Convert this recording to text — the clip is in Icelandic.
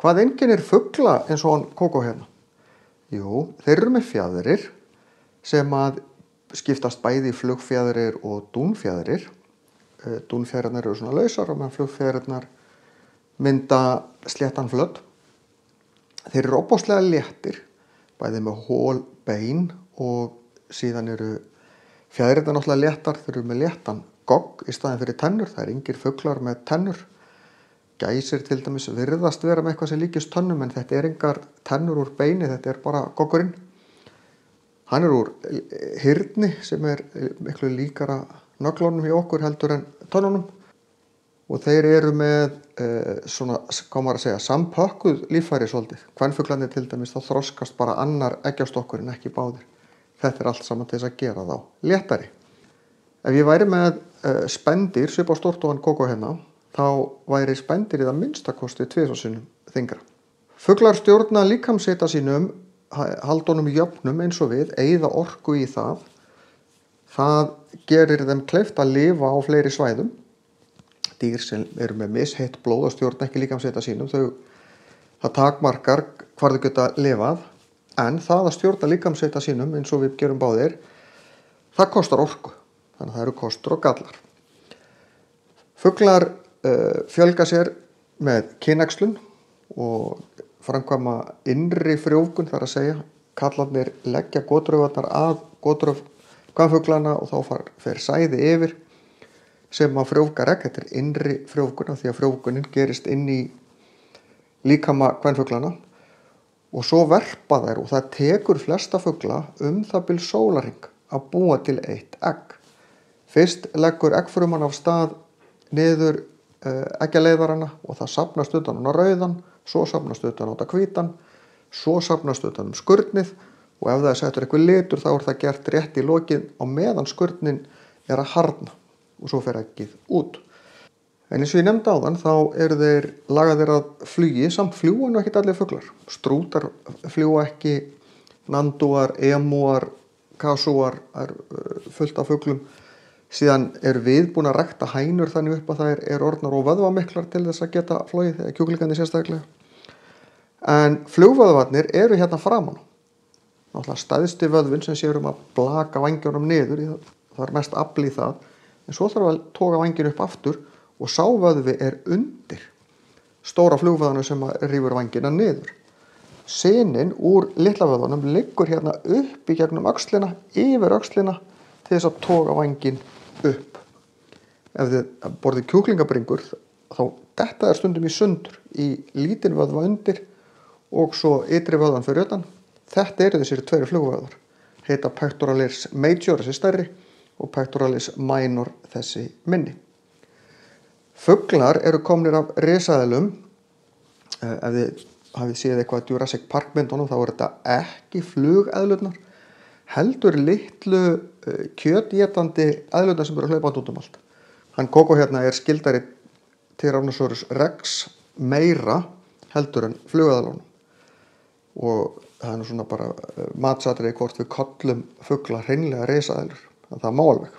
Hvað einkennir fugla eins og hann Kókó hérna? Jú, þeir eru með fjaðrir sem að skiptast bæði í flugfjaðrir og dúnfjaðrir. Dúnfjaðrirnar eru svona lausar og meðan flugfjaðrirnar mynda sléttan flöt. Þeir eru ofboðslega léttir, bæði með hól bein og síðan eru fjaðrirnar náttúrulega léttar. Þeir eru með léttan gogg í staðinn fyrir tennur. Það eru engir fuglar með tennur. Gæsir til dæmis virðast vera með eitthvað sem líkist tönnum en þetta er engar tennur úr beini, þetta er bara goggurinn. Hann er úr hyrni sem er miklu líkara nöglunum í okkur heldur en tönnunum og þeir eru með svona, hvað maður að segja, sampökkuð líffæri svolítið. Kvenfuglarnir til dæmis þá þroskast bara annar eggjastokkur en ekki báðir. Þetta er allt saman til þess að gera þá léttari. Ef ég væri með spendýr, svipað stórt og hann Kókó hérna, þá væri spendýrið að minnstakosti 2 sinnum þyngra. Fuglar stjórna líkamshita sínum, halda honum jöfnum eins og við, eyða orku í það. Það gerir þeim kleift að lifa á fleiri svæðum. Dýr sem eru með misheitt blóð og stjórna ekki líkamshita sínum, það takmarkar hvar þau geta lifað, en það að stjórna líkamshita sínum eins og við gerum báðir, það kostar orku. Þannig að það eru kostur og gallar. Fuglar fjölga sér með kynæxlun og framkvæma innri frjóvgun, þar að segja. Kallarnir leggja gotraufurnar að gotrauf kvenfuglana og þá fer sæði yfir sem að frjóvgar egg. Þetta er innri frjóvgun því að frjóvgunin gerist inn í líkama kvenfuglana og svo verpa þær og það tekur flesta fugla það bil sólarhring að búa til eitt egg. Fyrst leggur eggfruman af stað niður eggjaleiðarana og það safnast utan á rauðan, svo safnast utan á hvítan, svo safnast utan skurnið og ef það er settur eitthvað litur þá er það gert rétt í lokin á meðan skurnin er að harðna og svo fer eggið út. En eins og ég nefndi áðan þá eru þeir lagaðir að flugi, samt fljúga nú ekkert allir fuglar. Strútar fljúga ekki, nandúar, emúar, kasúar, fullt af fuglum. Síðan við búin að rækta hænur þannig upp að þær eru orðnar og vöðvamiklar til þess að geta flogið, þegar kjúklingarnir sérstaklega. En flugvöðvarnir eru hérna framan. Náttúrulega stæðsti vöðvinn sem sér að blaka vængjunum niður, það er mest afl í það. En svo þarf að toga vænginu upp aftur og sá vöðvi er undir stóra flugvöðvanum sem rífur vængina niður. Sininn úr litla vöðvanum liggur hérna upp í gegnum öxlina, yfir öxlina til þess að toga vængin upp. Ef þið borðið kjúklingabringur þá detta er stundum í sundur í lítinn vöðva undir og svo ytri vöðvan fyrir utan. Þetta eru þessir 2 flugvöðvar. Heita pectoralis major þessi stærri og pectoralis minor þessi minni. Fuglar eru komnir af risaeðlum. Ef þið hafið séð eitthvað Jurassic Park myndunum þá er þetta ekki flugeðlurnar, heldur litlu kjötétandi eðlurnar sem eru að hlaupa út allt. Hann Kókó hérna er skyldari Tyrannosaurus rex meira heldur en flugeðlunum. Og það er nú svona bara matsatriði hvort við köllum fugla hreinlega risaeðlur. Það má alveg.